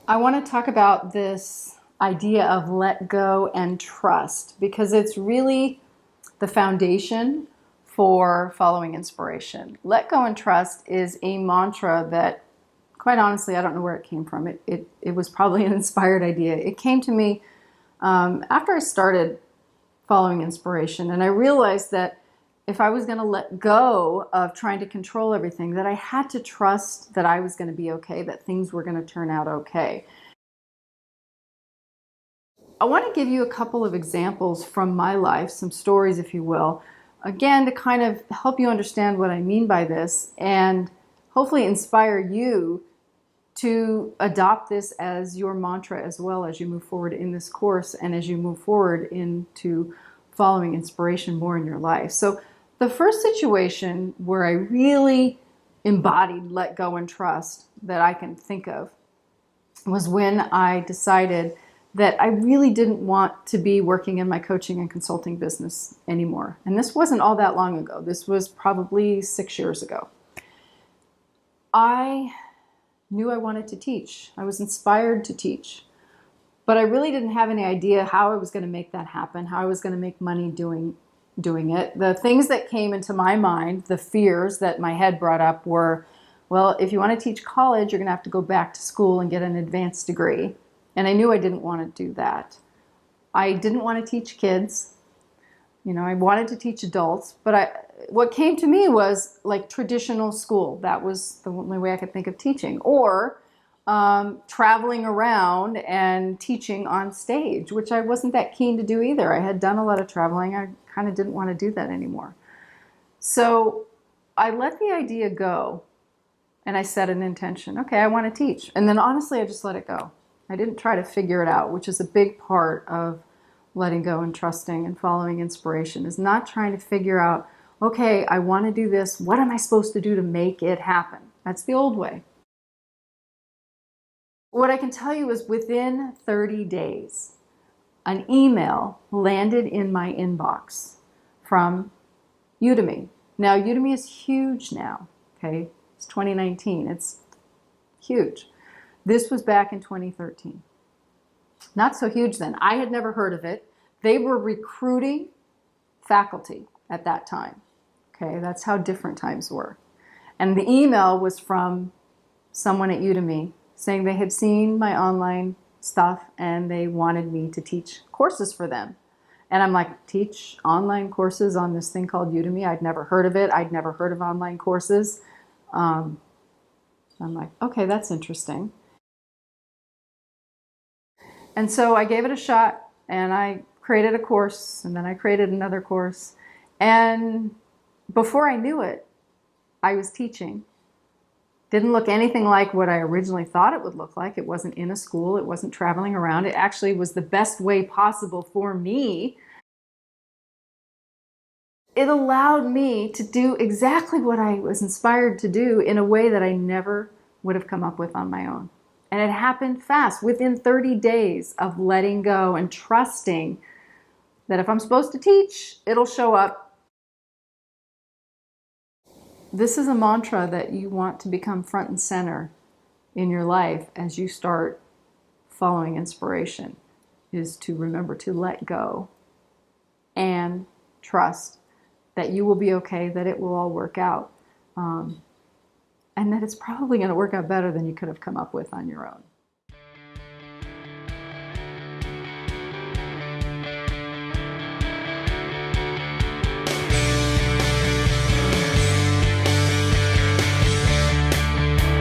I want to talk about this idea of let go and trust because it's really the foundation for following inspiration. Let go and trust is a mantra that, quite honestly, I don't know where it came from. It was probably an inspired idea. It came to me after I started following inspiration, and I realized that if I was going to let go of trying to control everything, that I had to trust that I was going to be okay, that things were going to turn out okay. I want to give you a couple of examples from my life, some stories, if you will, again, to kind of help you understand what I mean by this and hopefully inspire you to adopt this as your mantra as well as you move forward in this course and as you move forward into following inspiration more in your life. So the first situation where I really embodied let go and trust that I can think of was when I decided that I really didn't want to be working in my coaching and consulting business anymore. And this wasn't all that long ago. This was probably 6 years ago. I knew I wanted to teach. I was inspired to teach. But I really didn't have any idea how I was going to make that happen, how I was going to make money doing it. The things that came into my mind, the fears that my head brought up were, well, if you want to teach college, you're going to have to go back to school and get an advanced degree. And I knew I didn't want to do that. I didn't want to teach kids. I wanted to teach adults, but what came to me was like traditional school. That was the only way I could think of teaching. Or traveling around and teaching on stage, which I wasn't that keen to do either. I had done a lot of traveling. I kind of didn't want to do that anymore. So I let the idea go and I set an intention. Okay, I want to teach. And then honestly, I just let it go. I didn't try to figure it out, which is a big part of letting go and trusting and following inspiration, is not trying to figure out, okay, I want to do this. What am I supposed to do to make it happen? That's the old way. What I can tell you is within 30 days, an email landed in my inbox from Udemy. Now, Udemy is huge now, okay? It's 2019. It's huge. This was back in 2013. Not so huge then. I had never heard of it. They were recruiting faculty at that time. Okay, that's how different times were. And the email was from someone at Udemy saying they had seen my online stuff and they wanted me to teach courses for them. And I'm like, teach online courses on this thing called Udemy? I'd never heard of it. I'd never heard of online courses. I'm like, okay, that's interesting. And so I gave it a shot and I created a course and then I created another course. And before I knew it, I was teaching. Didn't look anything like what I originally thought it would look like. It wasn't in a school. It wasn't traveling around. It actually was the best way possible for me. It allowed me to do exactly what I was inspired to do in a way that I never would have come up with on my own. And it happened fast, within 30 days of letting go and trusting that if I'm supposed to teach, it'll show up. This is a mantra that you want to become front and center in your life as you start following inspiration, is to remember to let go and trust that you will be okay, that it will all work out, and that it's probably going to work out better than you could have come up with on your own.